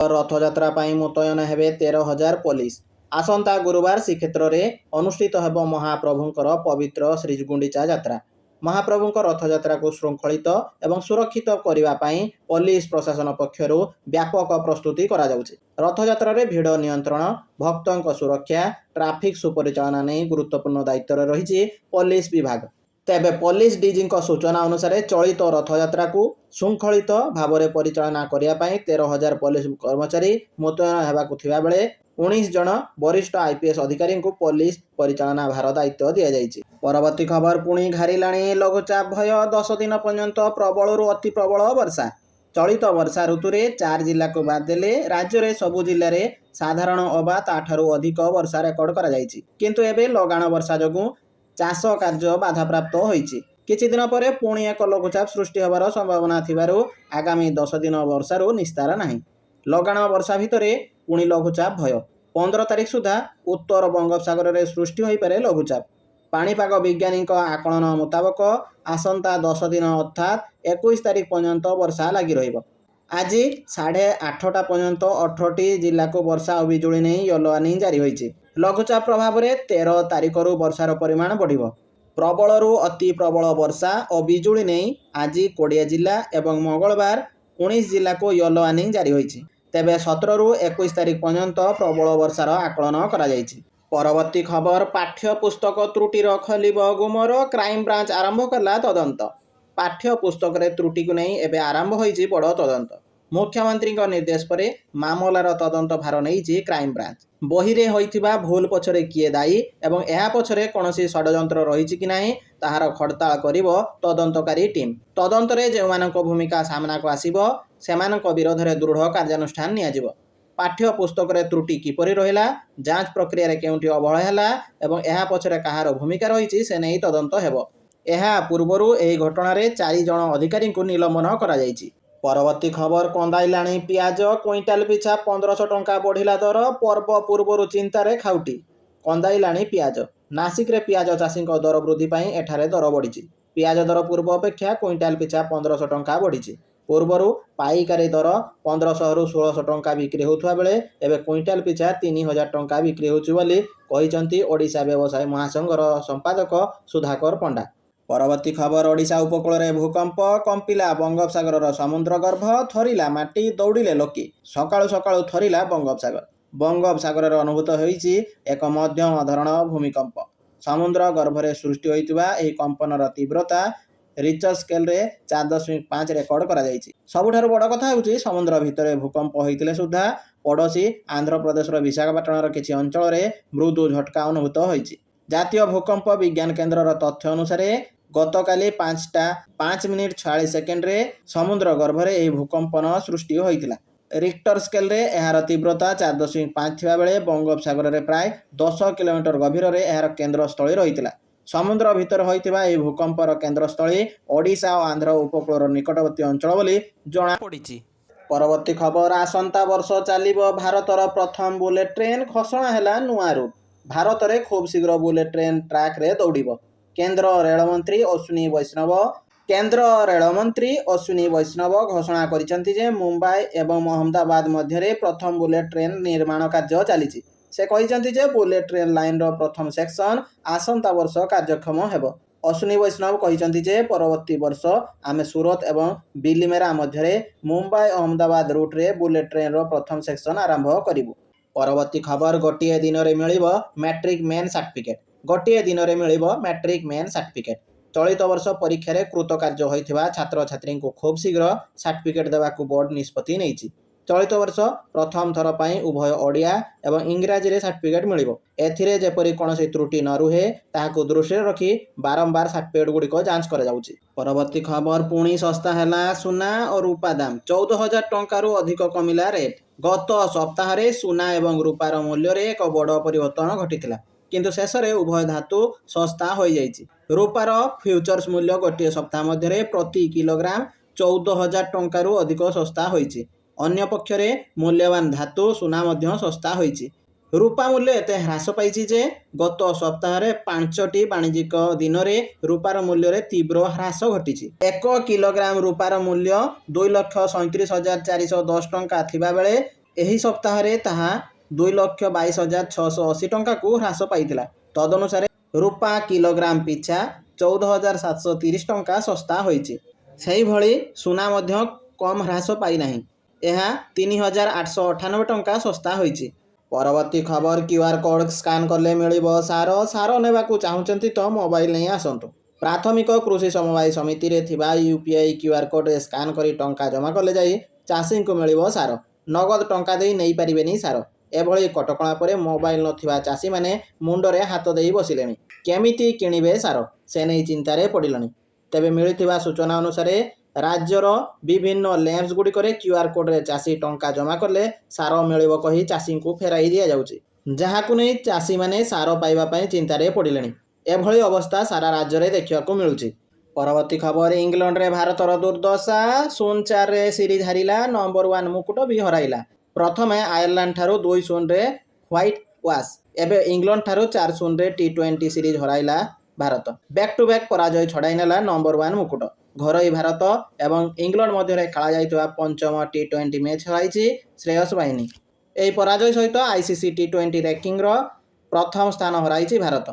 रथयात्रा ପାଇଁ ମୁତୟନ ହେବେ 13,000 ପୋଲିସ। ଆସନ୍ତା ଗୁରୁବାର ଶ୍ରୀକ୍ଷେତ୍ରରେ ଅନୁଷ୍ଠିତ ହେବ ମହାପ୍ରଭୁଙ୍କର ପବିତ୍ର ଶ୍ରୀଗୁଣ୍ଡିଚା ଯାତ୍ରା। ମହାପ୍ରଭୁଙ୍କ ରଥଯାତ୍ରାକୁ ଶୃଙ୍ଖଳିତ ଏବଂ ସୁରକ୍ଷିତ କରିବା ପାଇଁ ପୋଲିସ ପ୍ରଶାସନ ପକ୍ଷରୁ ବ୍ୟାପକ ପ୍ରସ୍ତୁତି କରାଯାଉଛି। ରଥଯାତ୍ରାରେ ଭିଡ଼ ନିୟନ୍ତ୍ରଣ, ଭକ୍ତଙ୍କ ସୁରକ୍ଷା, ଟ୍ରାଫିକ୍ ସୁପରିଚାଳନା ନେଇ ଗୁରୁତ୍ୱପୂର୍ଣ୍ଣ ଦାୟିତ୍ୱରେ ରହିଛି ପୋଲିସ ବିଭାଗ। ତେବେ ପୋଲିସ ଡିଜିଙ୍କ ସୂଚନା ଅନୁସାରେ ଚଳିତ ରଥଯାତ୍ରାକୁ ଶୃଙ୍ଖଳିତ ଭାବରେ ପରିଚାଳନା କରିବା ପାଇଁ 13,000 ପୋଲିସ କର୍ମଚାରୀ ମୁତୟନ ହେବାକୁ ଥିବାବେଳେ 19 ଜଣ ବରିଷ୍ଠ IPS ଅଧିକାରୀଙ୍କୁ ପୋଲିସ ପରିଚାଳନା ଭାର ଦାୟିତ୍ୱ ଦିଆଯାଇଛି। ପରବର୍ତ୍ତୀ ଖବର ପୁଣି ଘାରିଲାଣି ଲଘୁଚାପ ଭୟ। 10 ଦିନ ପର୍ଯ୍ୟନ୍ତ ପ୍ରବଳରୁ ଅତି ପ୍ରବଳ ବର୍ଷା। ଚଳିତ ବର୍ଷା ଋତୁରେ 4 ଜିଲ୍ଲାକୁ ବାଦ ଦେଲେ ରାଜ୍ୟରେ ସବୁ ଜିଲ୍ଲାରେ ସାଧାରଣ ଅବା ତାଠାରୁ ଅଧିକ ବର୍ଷା ରେକର୍ଡ କରାଯାଇଛି। କିନ୍ତୁ ଏବେ ଲଗାଣ ବର୍ଷା ଯୋଗୁଁ ଚାଷ କାର୍ଯ୍ୟ ବାଧାପ୍ରାପ୍ତ ହୋଇଛି। କିଛି ଦିନ ପରେ ପୁଣି ଏକ ଲଘୁଚାପ ସୃଷ୍ଟି ହେବାର ସମ୍ଭାବନା ଥିବାରୁ ଆଗାମୀ 10 ଦିନ ବର୍ଷାରୁ ନିସ୍ତାର ନାହିଁ। ଲଗାଣ ବର୍ଷା ଭିତରେ ପୁଣି ଲଘୁଚାପ ଭୟ। 15 ତାରିଖ ସୁଦ୍ଧା ଉତ୍ତର ବଙ୍ଗୋପସାଗରରେ ସୃଷ୍ଟି ହୋଇପାରେ ଲଘୁଚାପ। ପାଣିପାଗ ବିଜ୍ଞାନୀଙ୍କ ଆକଳନ ମୁତାବକ ଆସନ୍ତା 10 ଦିନ ଅର୍ଥାତ୍ 21 ତାରିଖ ପର୍ଯ୍ୟନ୍ତ ବର୍ଷା ଲାଗି ରହିବ। ଆଜି 8:30 ପର୍ଯ୍ୟନ୍ତ 18ଟି ଜିଲ୍ଲାକୁ ବର୍ଷା ଓ ବିଜୁଳି ନେଇ ୟେଲୋ ୱାର୍ଣ୍ଣିଂ ଜାରି ହୋଇଛି। ଲଘୁଚାପ ପ୍ରଭାବରେ 13 ତାରିଖରୁ ବର୍ଷାର ପରିମାଣ ବଢ଼ିବ। ପ୍ରବଳରୁ ଅତି ପ୍ରବଳ ବର୍ଷା ଓ ବିଜୁଳି ନେଇ ଆଜି 20 ଜିଲ୍ଲା ଏବଂ ମଙ୍ଗଳବାର 19 ଜିଲ୍ଲାକୁ ୟେଲୋ ୱାର୍ଣ୍ଣିଂ ଜାରି ହୋଇଛି। ତେବେ 17ରୁ 21 ତାରିଖ ପର୍ଯ୍ୟନ୍ତ ପ୍ରବଳ ବର୍ଷାର ଆକଳନ କରାଯାଇଛି। ପରବର୍ତ୍ତୀ ଖବର ପାଠ୍ୟପୁସ୍ତକ ତ୍ରୁଟିର ଖୋଲିବ ଗୁମର। କ୍ରାଇମବ୍ରାଞ୍ଚ ଆରମ୍ଭ କଲା ତଦନ୍ତ। ପାଠ୍ୟପୁସ୍ତକରେ ତ୍ରୁଟିକୁ ନେଇ ଏବେ ଆରମ୍ଭ ହୋଇଛି ବଡ଼ ତଦନ୍ତ। ମୁଖ୍ୟମନ୍ତ୍ରୀଙ୍କ ନିର୍ଦ୍ଦେଶ ପରେ ମାମଲାର ତଦନ୍ତ ଭାର ନେଇଛି କ୍ରାଇମବ୍ରାଞ୍ଚ। ବହିରେ ହୋଇଥିବା ଭୁଲ ପଛରେ କିଏ ଦାୟୀ ଏବଂ ଏହା ପଛରେ କୌଣସି ଷଡ଼ଯନ୍ତ୍ର ରହିଛି କି ନାହିଁ ତାହାର ଖୋଳତାଡ଼ କରିବ ତଦନ୍ତକାରୀ ଟିମ୍। ତଦନ୍ତରେ ଯେଉଁମାନଙ୍କ ଭୂମିକା ସାମ୍ନାକୁ ଆସିବ ସେମାନଙ୍କ ବିରୋଧରେ ଦୃଢ଼ କାର୍ଯ୍ୟାନୁଷ୍ଠାନ ନିଆଯିବ। ପାଠ୍ୟପୁସ୍ତକରେ ତ୍ରୁଟି କିପରି ରହିଲା, ଯାଞ୍ଚ ପ୍ରକ୍ରିୟାରେ କେଉଁଠି ଅବହେଳା ହେଲା ଏବଂ ଏହା ପଛରେ କାହାର ଭୂମିକା ରହିଛି ସେ ନେଇ ତଦନ୍ତ ହେବ। ଏହା ପୂର୍ବରୁ ଏହି ଘଟଣାରେ 4 ଜଣ ଅଧିକାରୀଙ୍କୁ ନିଲମ୍ବନ କରାଯାଇଛି। ପରବର୍ତ୍ତୀ ଖବର କନ୍ଦାଇଲାଣି ପିଆଜ। କ୍ୱିଣ୍ଟାଲ ପିଛା 1500 ଟଙ୍କା ବଢ଼ିଲା ଦର। ପର୍ବ ପୂର୍ବରୁ ଚିନ୍ତାରେ ଖାଉଟି। କନ୍ଦାଇଲାଣି ପିଆଜ। ନାସିକରେ ପିଆଜ ଚାଷୀଙ୍କ ଦର ବୃଦ୍ଧି ପାଇଁ ଏଠାରେ ଦର ବଢ଼ିଛି। ପିଆଜ ଦର ପୂର୍ବ ଅପେକ୍ଷା କ୍ୱିଣ୍ଟାଲ ପିଛା 1500 ଟଙ୍କା ବଢ଼ିଛି। ପୂର୍ବରୁ ପାଇକାରୀ ଦର 1500ରୁ 1600 ଟଙ୍କା ବିକ୍ରି ହେଉଥିବା ବେଳେ ଏବେ କ୍ୱିଣ୍ଟାଲ ପିଛା 3000 ଟଙ୍କା ବିକ୍ରି ହେଉଛି ବୋଲି କହିଛନ୍ତି ଓଡ଼ିଶା ବ୍ୟବସାୟୀ ମହାସଂଘର ସମ୍ପାଦକ ସୁଧାକର ପଣ୍ଡା। ପରବର୍ତ୍ତୀ ଖବର ଓଡ଼ିଶା ଉପକୂଳରେ ଭୂକମ୍ପ। କମ୍ପିଲା ବଙ୍ଗୋପସାଗରର ସମୁଦ୍ର ଗର୍ଭ। ଥରିଲା ମାଟି, ଦୌଡ଼ିଲେ ଲୋକେ। ସକାଳୁ ସକାଳୁ ଥରିଲା ବଙ୍ଗୋପସାଗର। ବଙ୍ଗୋପସାଗରରେ ଅନୁଭୂତ ହୋଇଛି ଏକ ମଧ୍ୟମ ଧରଣର ଭୂମିକମ୍ପ। ସମୁଦ୍ର ଗର୍ଭରେ ସୃଷ୍ଟି ହୋଇଥିବା ଏହି କମ୍ପନର ତୀବ୍ରତା ରିଚର ସ୍କେଲରେ 4.5 ରେକର୍ଡ କରାଯାଇଛି। ସବୁଠାରୁ ବଡ଼ କଥା ହେଉଛି ସମୁଦ୍ର ଭିତରେ ଭୂକମ୍ପ ହୋଇଥିଲେ ସୁଦ୍ଧା ପଡ଼ୋଶୀ ଆନ୍ଧ୍ରପ୍ରଦେଶର ବିଶାଖାପାଟଣାର କିଛି ଅଞ୍ଚଳରେ ମୃଦୁ ଝଟକା ଅନୁଭୂତ ହୋଇଛି। ଜାତୀୟ ଭୂକମ୍ପ ବିଜ୍ଞାନ କେନ୍ଦ୍ରର ତଥ୍ୟ ଅନୁସାରେ ଗତକାଲି 5:46 ସମୁଦ୍ର ଗର୍ଭରେ ଏହି ଭୂକମ୍ପନ ସୃଷ୍ଟି ହୋଇଥିଲା। ରିକ୍ଟର ସ୍କେଲରେ ଏହାର ତୀବ୍ରତା 4.5 ଥିବାବେଳେ ବଙ୍ଗୋପସାଗରରେ ପ୍ରାୟ 10 କିଲୋମିଟର ଗଭୀରରେ ଏହାର କେନ୍ଦ୍ରସ୍ଥଳୀ ରହିଥିଲା। ସମୁଦ୍ର ଭିତରେ ହୋଇଥିବା ଏହି ଭୂକମ୍ପର କେନ୍ଦ୍ରସ୍ଥଳୀ ଓଡ଼ିଶା ଓ ଆନ୍ଧ୍ର ଉପକୂଳର ନିକଟବର୍ତ୍ତୀ ଅଞ୍ଚଳ ବୋଲି ଜଣାପଡ଼ିଛି। ପରବର୍ତ୍ତୀ ଖବର ଆସନ୍ତା ବର୍ଷ ଚାଲିବ ଭାରତର ପ୍ରଥମ ବୁଲେଟ୍ ଟ୍ରେନ୍। ଘୋଷଣା ହେଲା ନୂଆ ରୁଟ୍। ଭାରତରେ ଖୁବ୍ ଶୀଘ୍ର ବୁଲେଟ୍ ଟ୍ରେନ୍ ଟ୍ରାକ୍ରେ ଦୌଡ଼ିବ। କେନ୍ଦ୍ର ରେଳମନ୍ତ୍ରୀ ଅଶ୍ୱିନୀ ବୈଷ୍ଣବ ଘୋଷଣା କରିଛନ୍ତି ଯେ ମୁମ୍ବାଇ ଏବଂ ଅହମ୍ମଦାବାଦ ମଧ୍ୟରେ ପ୍ରଥମ ବୁଲେଟ୍ ଟ୍ରେନ୍ ନିର୍ମାଣ କାର୍ଯ୍ୟ ଚାଲିଛି। ସେ କହିଛନ୍ତି ଯେ ବୁଲେଟ୍ ଟ୍ରେନ୍ ଲାଇନ୍ର ପ୍ରଥମ ସେକ୍ସନ ଆସନ୍ତା ବର୍ଷ କାର୍ଯ୍ୟକ୍ଷମ ହେବ। ଅଶ୍ୱିନୀ ବୈଷ୍ଣବ କହିଛନ୍ତି ଯେ ପରବର୍ତ୍ତୀ ବର୍ଷ ଆମେ ସୁରତ ଏବଂ ବିଲିମେରା ମଧ୍ୟରେ ମୁମ୍ବାଇ ଅହମ୍ମଦାବାଦ ରୁଟ୍ରେ ବୁଲେଟ୍ ଟ୍ରେନ୍ର ପ୍ରଥମ ସେକ୍ସନ ଆରମ୍ଭ କରିବୁ। ପରବର୍ତ୍ତୀ ଖବର ଗୋଟିଏ ଦିନରେ ମିଳିବ ମ୍ୟାଟ୍ରିକ୍ ମେନ୍ ସାର୍ଟିଫିକେଟ୍। ଗୋଟିଏ ଦିନରେ ମିଳିବ ମ୍ୟାଟ୍ରିକ୍ ମେନ୍ ସାର୍ଟିଫିକେଟ୍। ଚଳିତ ବର୍ଷ ପରୀକ୍ଷାରେ କୃତକାର୍ଯ୍ୟ ହୋଇଥିବା ଛାତ୍ରଛାତ୍ରୀଙ୍କୁ ଖୁବ୍ ଶୀଘ୍ର ସାର୍ଟିଫିକେଟ୍ ଦେବାକୁ ବୋର୍ଡ ନିଷ୍ପତ୍ତି ନେଇଛି। ଚଳିତ ବର୍ଷ ପ୍ରଥମ ଥର ପାଇଁ ଉଭୟ ଓଡ଼ିଆ ଏବଂ ଇଂରାଜୀରେ ସାର୍ଟିଫିକେଟ୍ ମିଳିବ। ଏଥିରେ ଯେପରି କୌଣସି ତ୍ରୁଟି ନ ରୁହେ ତାହାକୁ ଦୃଷ୍ଟିରେ ରଖି ବାରମ୍ବାର ସାର୍ଟିଫିକେଟ୍ ଗୁଡ଼ିକ ଯାଞ୍ଚ କରାଯାଉଛି। ପରବର୍ତ୍ତୀ ଖବର ପୁଣି ଶସ୍ତା ହେଲା ସୁନା ଓ ରୂପା ଦାମ। 14,000 ଟଙ୍କାରୁ ଅଧିକ କମିଲା ରେଟ୍। ଗତ ସପ୍ତାହରେ ସୁନା ଏବଂ ରୂପାର ମୂଲ୍ୟରେ ଏକ ବଡ଼ ପରିବର୍ତ୍ତନ ଘଟିଥିଲା, କିନ୍ତୁ ଶେଷରେ ଉଭୟ ଧାତୁ ଶସ୍ତା ହୋଇଯାଇଛି। ରୂପାର ଫ୍ୟୁଚର୍ସ ମୂଲ୍ୟ ଗୋଟିଏ ସପ୍ତାହ ମଧ୍ୟରେ ପ୍ରତି କିଲୋଗ୍ରାମ 14,000 ଟଙ୍କାରୁ ଅଧିକ ଶସ୍ତା ହୋଇଛି। ଅନ୍ୟପକ୍ଷରେ ମୂଲ୍ୟବାନ ଧାତୁ ସୁନା ମଧ୍ୟ ଶସ୍ତା ହୋଇଛି। ରୂପା ମୂଲ୍ୟ ଏତେ ହ୍ରାସ ପାଇଛି ଯେ ଗତ ସପ୍ତାହରେ 5ଟି ବାଣିଜ୍ୟିକ ଦିନରେ ରୂପାର ମୂଲ୍ୟରେ ତୀବ୍ର ହ୍ରାସ ଘଟିଛି। 1 କିଲୋଗ୍ରାମ ରୂପାର ମୂଲ୍ୟ 2,37,410 ଟଙ୍କା ଥିବାବେଳେ ଏହି ସପ୍ତାହରେ ତାହା 2,22,680 ଟଙ୍କାକୁ ହ୍ରାସ ପାଇଥିଲା। ତଦନୁସାରେ ରୂପା କିଲୋଗ୍ରାମ ପିଛା 14,730 ଟଙ୍କା ଶସ୍ତା ହୋଇଛି। ସେହିଭଳି ସୁନା ମଧ୍ୟ କମ୍ ହ୍ରାସ ପାଇନାହିଁ। ଏହା 3,898 ଟଙ୍କା ଶସ୍ତା ହୋଇଛି। ପରବର୍ତ୍ତୀ ଖବର, କ୍ୟୁଆର୍ କୋଡ୍ ସ୍କାନ୍ କଲେ ମିଳିବ ସାର। ସାର ନେବାକୁ ଚାହୁଁଛନ୍ତି ତ ମୋବାଇଲ ନେଇ ଆସନ୍ତୁ। ପ୍ରାଥମିକ କୃଷି ସମବାୟ ସମିତିରେ ଥିବା ୟୁପିଆଇ କ୍ୟୁଆର୍ କୋଡ୍ ସ୍କାନ୍ କରି ଟଙ୍କା ଜମା କଲେ ଯାଇ ଚାଷୀଙ୍କୁ ମିଳିବ ସାର। ନଗଦ ଟଙ୍କା ଦେଇ ନେଇପାରିବେନି ସାର। ଏଭଳି କଟକଣା ପରେ ମୋବାଇଲ ନଥିବା ଚାଷୀମାନେ ମୁଣ୍ଡରେ ହାତ ଦେଇ ବସିଲେଣି। କେମିତି କିଣିବେ ସାର, ସେ ନେଇ ଚିନ୍ତାରେ ପଡ଼ିଲେଣି। ତେବେ ମିଳିଥିବା ସୂଚନା ଅନୁସାରେ ରାଜ୍ୟର ବିଭିନ୍ନ ଲ୍ୟାବ୍ସ ଗୁଡ଼ିକରେ କ୍ୟୁଆର୍ କୋଡ୍ରେ ଚାଷୀ ଟଙ୍କା ଜମା କଲେ ସାର ମିଳିବ କହି ଚାଷୀଙ୍କୁ ଫେରାଇ ଦିଆଯାଉଛି, ଯାହାକୁ ନେଇ ଚାଷୀମାନେ ସାର ପାଇବା ପାଇଁ ଚିନ୍ତାରେ ପଡ଼ିଲେଣି। ଏଭଳି ଅବସ୍ଥା ସାରା ରାଜ୍ୟରେ ଦେଖିବାକୁ ମିଳୁଛି। ପରବର୍ତ୍ତୀ ଖବର, ଇଂଲଣ୍ଡରେ ଭାରତର ଦୁର୍ଦ୍ଦଶା। 0-4ରେ ସିରିଜ୍ ହାରିଲା, ନମ୍ବର 1 ମୁକୁଟ ବି ହରାଇଲା। ପ୍ରଥମେ ଆୟାରଲାଣ୍ଡଠାରୁ 2-0ରେ ହ୍ୱାଇଟ୍ ୱାଶ୍, ଏବେ ଇଂଲଣ୍ଡଠାରୁ 4-0ରେ ଟି20 ସିରିଜ୍ ହରାଇଲା ଭାରତ। ବ୍ୟାକ୍ ଟୁ ବ୍ୟାକ୍ ପରାଜୟ ଛଡ଼ାଇ ନେଲା ନମ୍ବର 1 ମୁକୁଟ। ଘରୋଇ ଭାରତ ଏବଂ ଇଂଲଣ୍ଡ ମଧ୍ୟରେ ଖେଳାଯାଇଥିବା ପଞ୍ଚମ ଟି20 ମ୍ୟାଚ୍ ହରାଇଛି ଶ୍ରେୟସ ବାହିନୀ। ଏହି ପରାଜୟ ସହିତ ଆଇସିସି ଟି20 ର୍ୟାଙ୍କିଂର ପ୍ରଥମ ସ୍ଥାନ ହରାଇଛି ଭାରତ।